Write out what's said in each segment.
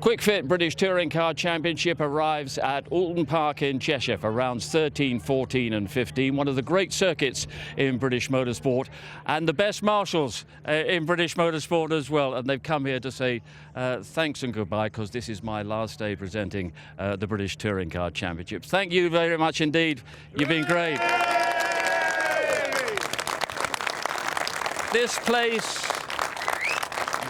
Quick Fit British Touring Car Championship arrives at Oulton Park in Cheshire for rounds 13, 14 and 15. One of the great circuits in British motorsport and the best marshals in British motorsport as well. And they've come here to say thanks and goodbye, because this is my last day presenting the British Touring Car Championships. Thank you very much indeed. You've been great. This place,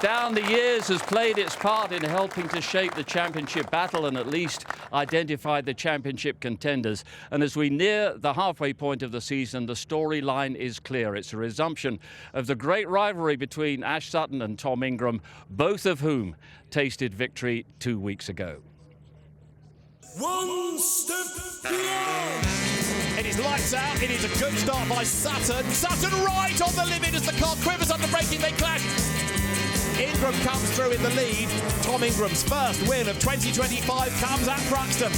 down the years, has played its part in helping to shape the championship battle and at least identify the championship contenders. And as we near the halfway point of the season, the storyline is clear. It's a resumption of the great rivalry between Ash Sutton and Tom Ingram, both of whom tasted victory 2 weeks ago. One step beyond. It is lights out. It is a good start by Sutton. Sutton right on the limit as the car quivers under braking. They clash. Ingram comes through in the lead. Tom Ingram's first win of 2025 comes at Thruxton.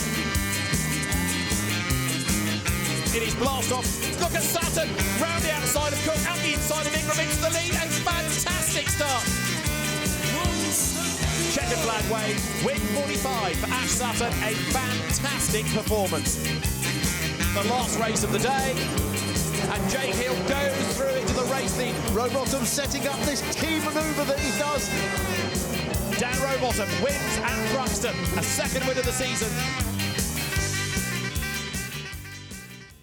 It is blast off. Look at Sutton round the outside of Cook, out the inside of Ingram into the lead. A fantastic start. Checkered flag wave, win 45 for Ash Sutton. A fantastic performance. The last race of the day. And Jake Hill goes through into the race lead. Rowbottom setting up this team manoeuvre that he does. Dan Rowbottom wins at Thruxton, a second win of the season.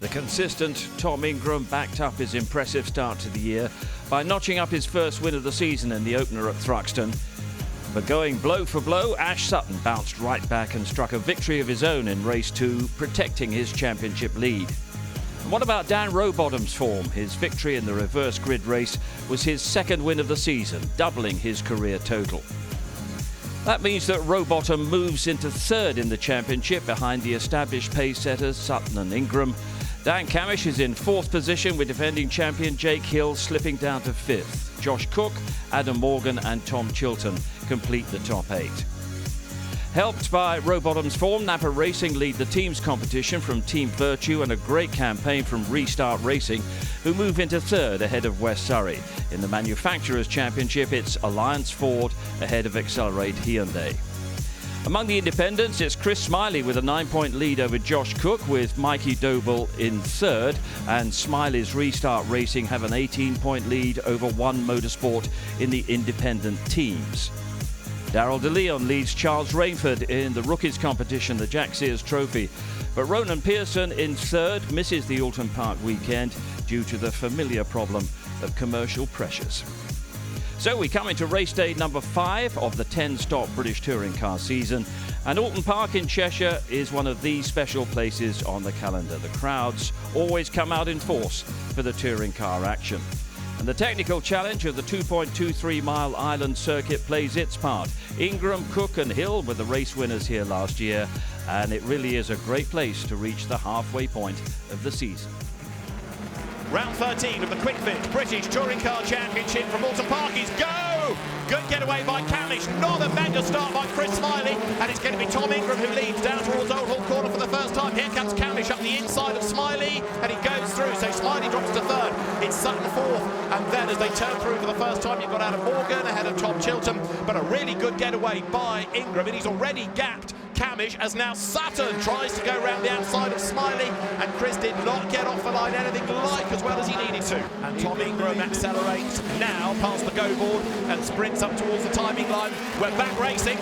The consistent Tom Ingram backed up his impressive start to the year by notching up his first win of the season in the opener at Thruxton. But going blow for blow, Ash Sutton bounced right back and struck a victory of his own in race 2, protecting his championship lead. What about Dan Rowbottom's form? His victory in the reverse grid race was his second win of the season, doubling his career total. That means that Rowbottom moves into third in the championship behind the established pace setters Sutton and Ingram. Dan Camish is in fourth position with defending champion Jake Hill slipping down to fifth. Josh Cook, Adam Morgan and Tom Chilton complete the top 8. Helped by Rowbottom's form, Napa Racing lead the team's competition from Team Virtue and a great campaign from Restart Racing, who move into third ahead of West Surrey. In the Manufacturers' Championship, it's Alliance Ford ahead of Accelerate Hyundai. Among the independents, it's Chris Smiley with a 9-point lead over Josh Cook, with Mikey Doble in third, and Smiley's Restart Racing have an 18-point lead over One Motorsport in the independent teams. Darryl De Leon leads Charles Rainford in the rookies competition, the Jack Sears Trophy. But Ronan Pearson in third misses the Oulton Park weekend due to the familiar problem of commercial pressures. So we come into race day number 5 of the 10-stop British Touring Car season. And Oulton Park in Cheshire is one of these special places on the calendar. The crowds always come out in force for the touring car action. And the technical challenge of the 2.23-mile island circuit plays its part. Ingram, Cook and Hill were the race winners here last year, and it really is a great place to reach the halfway point of the season. Round 13 of the Quick Fit British Touring Car Championship from Oulton Park is go! Good getaway by Camish, not a mega start by Chris Smiley, and it's going to be Tom Ingram who leads down towards Old Hall Corner for the first time. Here comes Camish up the inside of Smiley, and he goes through, so Smiley drops to third. It's Sutton fourth, and then as they turn through for the first time, you've got Adam Morgan ahead of Tom Chilton, but a really good getaway by Ingram, and he's already gapped Camish as now Sutton tries to go round the outside of Smiley, and Chris did not get off the line anything like as well as he needed to. And Tom Ingram accelerates now past the go board and sprints up towards the timing line. We're back racing,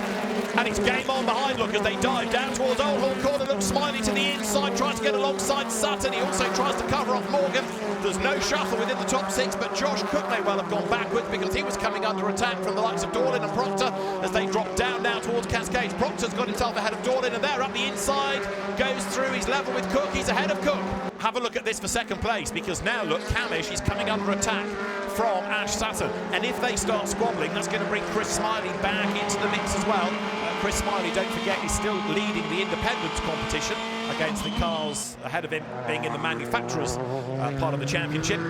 and it's game on behind. Look as they dive down towards Old Hall Corner. Look, Smiley to the inside, tries to get alongside Sutton. He also tries to cover off Morgan. There's no shuffle within the top 6, but Josh Cook may well have gone backwards because he was coming under attack from the likes of Dorlin and Proctor as they drop down now towards Cascades. Proctor's got himself ahead of Dorlin, and they're up the inside, goes through, he's level with Cook, he's ahead of Cook. Have a look at this for second place, because now look, Camish is coming under attack from Ash Sutton, and if they start squabbling, that's going to bring Chris Smiley back into the mix as well. Chris Smiley, don't forget, is still leading the independents competition against the cars ahead of him being in the manufacturers part of the championship.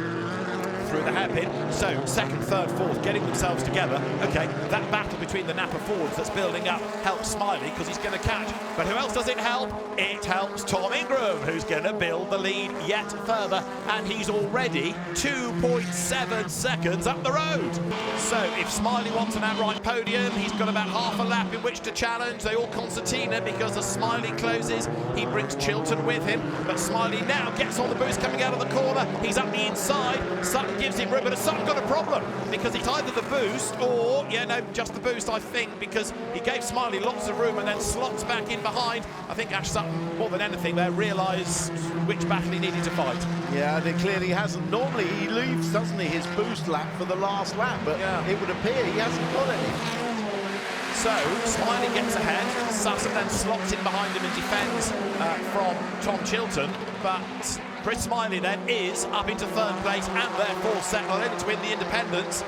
through the hairpin. So second, third, fourth, getting themselves together. Okay, that battle between the Napa Fords that's building up helps Smiley because he's going to catch. But who else does it help? It helps Tom Ingram, who's going to build the lead yet further, and he's already 2.7 seconds up the road. So if Smiley wants an outright podium, he's got about half a lap in which to challenge. They all concertina because as Smiley closes, he brings Chilton with him. But Smiley now gets on the boost coming out of the corner. He's up the inside. Sutton gives him room, but Sutton got a problem because it's either the boost or, just the boost, I think, because he gave Smiley lots of room and then slots back in behind. I think Ash Sutton, more than anything there, realised which battle he needed to fight. Yeah, and it clearly hasn't. Normally he leaves, doesn't he, his boost lap for the last lap, but it would appear he hasn't got any. So Smiley gets ahead, Sutton then slots in behind him and defends from Tom Chilton, but Chris Smiley then is up into third place and therefore set not only to win the independence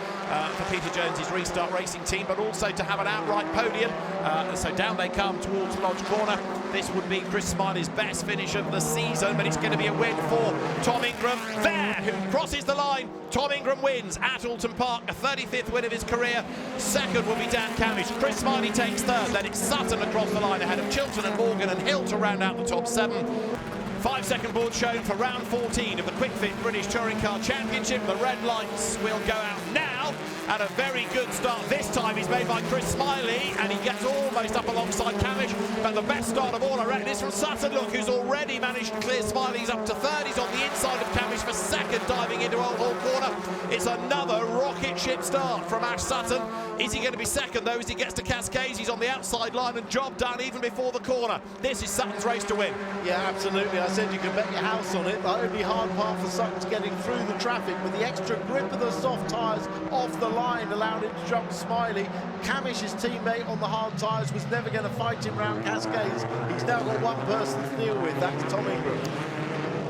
for Peter Jones's Restart Racing team, but also to have an outright podium. So down they come towards Lodge Corner. This would be Chris Smiley's best finish of the season, but it's going to be a win for Tom Ingram there, who crosses the line. Tom Ingram wins at Oulton Park, a 35th win of his career. Second will be Dan Camish. Chris Smiley takes third. Then it's Sutton across the line ahead of Chilton and Morgan and Hill to round out the top 7. 5-second board shown for round 14 of the Quick Fit British Touring Car Championship. The red lights will go out now, and a very good start this time is made by Chris Smiley, and he gets almost up alongside Camish. But the best start of all, I reckon, is from Sutton. Look, who's already managed to clear Smiley. He's up to third. He's on the inside of Camish for second, diving into Old Hall Corner. It's another rocket ship start from Ash Sutton. Is he going to be second, though, as he gets to Cascades? He's on the outside line, and job done even before the corner. This is Sutton's race to win. Yeah, absolutely. I said you can bet your house on it. The only hard part for Sutton's getting through the traffic, with the extra grip of the soft tyres off the line allowed him to jump Smiley. Camish, his teammate on the hard tyres, was never going to fight him round Cascades. He's now got one person to deal with. That's Tom Ingram.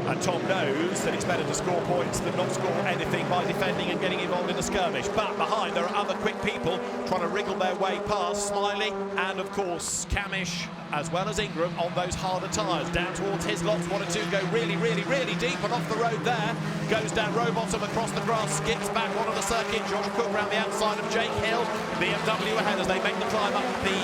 And Tom knows that it's better to score points than not score anything by defending and getting involved in the skirmish. But behind there are other quick people trying to wriggle their way past Smiley and, of course, Camish, as well as Ingram on those harder tyres. Down towards his lots, 1 or 2 go really, really, really deep, and off the road there. Goes down Rowbottom across the grass, skips back onto the circuit. Josh Cook round the outside of Jake Hill. BMW ahead as they make the climb up the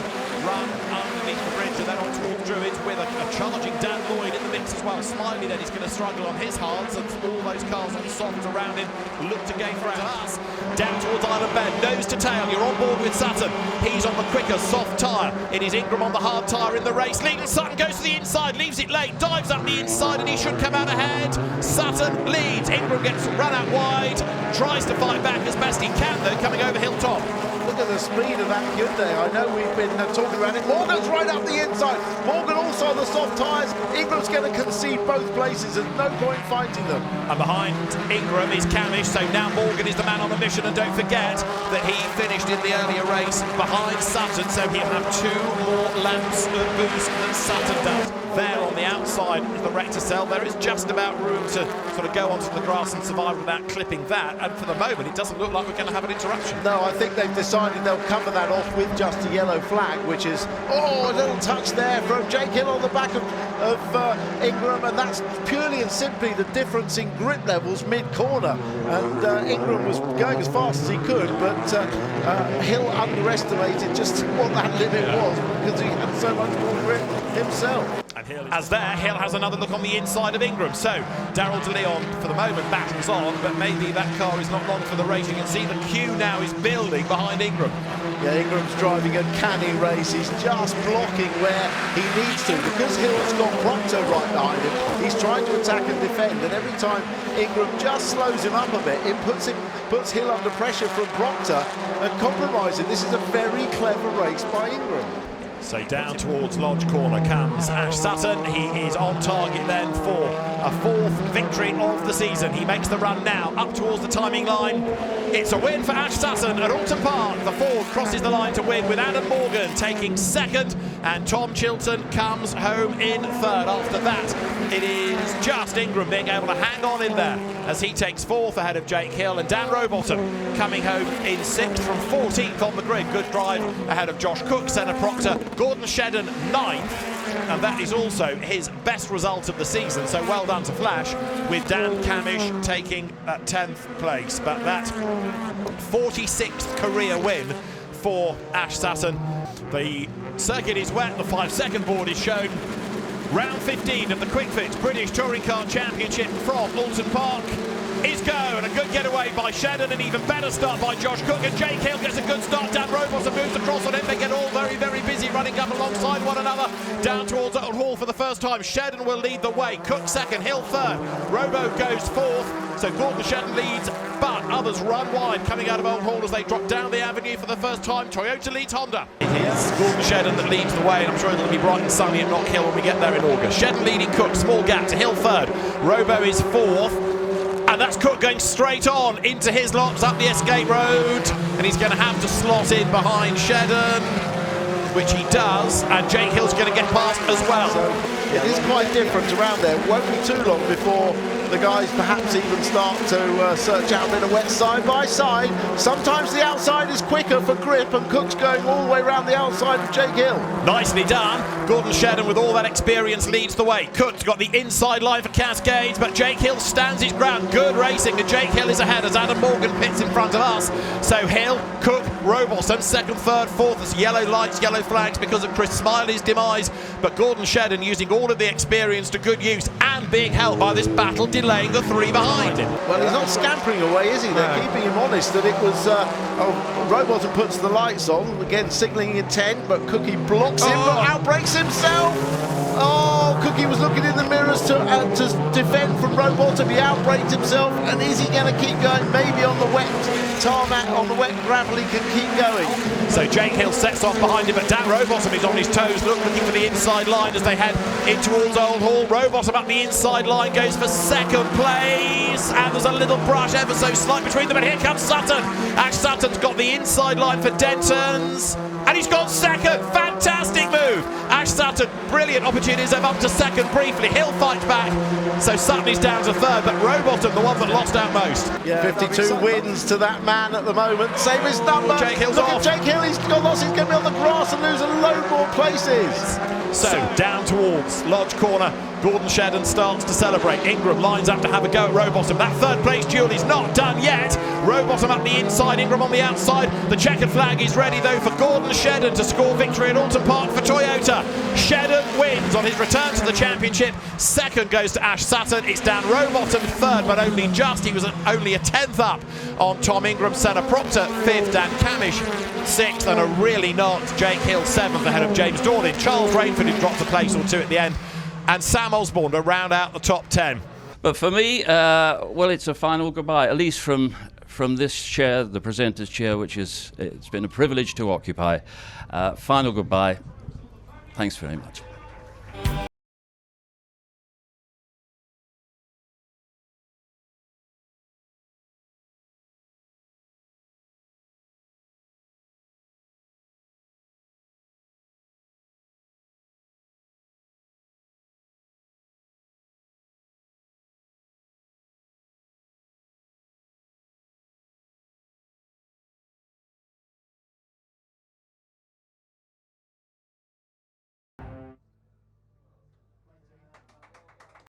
run underneath the bridge and then on towards Druids with a charging Dan Lloyd in the mix as well. Smiley then is going to struggle on his hards, and all those cars on the soft around him look to gain for us. Down towards Island Bend, nose to tail, you're on board with Sutton. He's on the quicker soft tyre. It is Ingram on the hard tyre in the race. Leading Sutton goes to the inside, leaves it late, dives up the inside, and he should come out ahead. Sutton leads. Ingram gets run out wide, tries to fight back as best he can, though, coming over Hilltop. Look at the speed of that Hyundai. I know we've been talking about it. Morgan's right up the inside. Morgan also on the soft tyres. Ingram's going to concede both places. There's no point fighting them. And behind Ingram is Camish, so now Morgan is the man on the mission. And don't forget that he finished in the earlier race behind Sutton, so he'll have 2 more laps of boost than Sutton does. There on the outside of the Rector cell, there is just about room to sort of go onto the grass and survive without clipping that. And for the moment, it doesn't look like we're going to have an interruption. No, I think they've decided they'll cover that off with just a yellow flag, which is, a little touch there from Jake Hill on the back of Ingram, and that's purely and simply the difference in grip levels mid-corner. And Ingram was going as fast as he could, but Hill underestimated just what that limit was because he had so much more grip himself. As there, Hill has another look on the inside of Ingram. So Daryl De Leon, for the moment, battles on, but maybe that car is not long for the race. You can see the queue now is building behind Ingram. Yeah, Ingram's driving a canny race. He's just blocking where he needs to because Hill's got Proctor right behind him. He's trying to attack and defend, and every time Ingram just slows him up a bit, it puts Hill under pressure from Proctor and compromising. This is a very clever race by Ingram. So down towards Lodge Corner comes Ash Sutton. He is on target then for a 4th victory of the season. He makes the run now up towards the timing line. It's a win for Ash Sutton at Oulton Park. The Ford crosses the line to win with Adam Morgan taking 2nd, and Tom Chilton comes home in 3rd. After that, it is just Ingram being able to hang on in there as he takes 4th ahead of Jake Hill, and Dan Rowbottom coming home in 6th from 14th on the grid. Good drive ahead of Josh Cook, Senna Proctor, Gordon Shedden 9th, and that is also his best result of the season, so well done to Flash, with Dan Camish taking 10th place. But that 46th career win for Ash Sutton. The circuit is wet, the 5-second board is shown. Round 15 of the Quick Fit British Touring Car Championship from Oulton Park is go, and a good getaway by Shedden, an even better start by Josh Cook, and Jake Hill gets a good start. Dan Robotham moves across on him. They get all very, very busy running up alongside one another down towards Oulton Hall for the first time. Shedden will lead the way, Cook second, Hill third, Robo goes fourth, so Gordon Shedden leads, but others run wide coming out of Oulton Hall as they drop down the avenue for the first time. Toyota leads Honda. It is Gordon Shedden that leads the way, and I'm sure it'll be bright and sunny at Knock Hill when we get there in August. Shedden leading Cook, small gap to Hill third, Robo is fourth, and that's Cook going straight on into his lots up the escape road, and he's going to have to slot in behind Shedden, which he does, and Jake Hill's going to get past as well. So it is quite different around there. It won't be too long before the guys perhaps even start to search out a bit of wet side by side. Sometimes the outside is quicker for grip, and Cook's going all the way around the outside of Jake Hill. Nicely done. Gordon Shedden with all that experience leads the way. Cook's got the inside line for Cascades, but Jake Hill stands his ground. Good racing, and Jake Hill is ahead as Adam Morgan pits in front of us. So Hill, Cook, Robotham, second, third, fourth as yellow lights, yellow flags because of Chris Smiley's demise, but Gordon Shedden using all of the experience to good use and being helped by this battle, delaying the three behind him. Well, he's not scampering away, is he? They're keeping him honest that it was Robotham puts the lights on, again signalling intent, but Cookie blocks him, but outbrakes himself. Oh, Cookie was looking in the mirrors to defend from Robotham. He outbraked himself, and is he going to keep going? Maybe on the wet tarmac, on the wet gravel, he can keep going. So Jake Hill sets off behind him, but Dan Robotham is on his toes, looking for the inside line as they head in towards Oulton Hall. Robotham up the inside line goes for second place, and there's a little brush ever so slight between them, and here comes Sutton. Ash Sutton's got the inside line for Denton's, and he's gone second. Fantastic move. Ash Sutton, brilliant opportunities of up to second briefly. Hill fights back, so Sutton is down to third, but Robotham the one that lost out most. Yeah, 52 wins to that man at the moment. Same as number. Jake Hill's Look off. at Jake Hill, he's got lost. He's going to be on the grass and lose a load more places. So down towards Lodge Corner, Gordon Shedden starts to celebrate. Ingram lines up to have a go at Robotham. That third place duel is not done yet. Robotham up the inside, Ingram on the outside. The checkered flag is ready though for Gordon Shedden to score victory at Oulton Park for Toyota. Shedden wins on his return to the championship. Second goes to Ash Sutton. It's Dan Robotham third, but only just. He was only a 10th up on Tom Ingram. Senna Proctor fifth, Dan Camish sixth, and a really not Jake Hill seventh ahead of James Dornan. Charles Rainford, who dropped a place or two at the end, and Sam Osborne to round out the top 10. But for me, well, it's a final goodbye, at least from this chair, the presenter's chair, which it's been a privilege to occupy. Final goodbye. Thanks very much.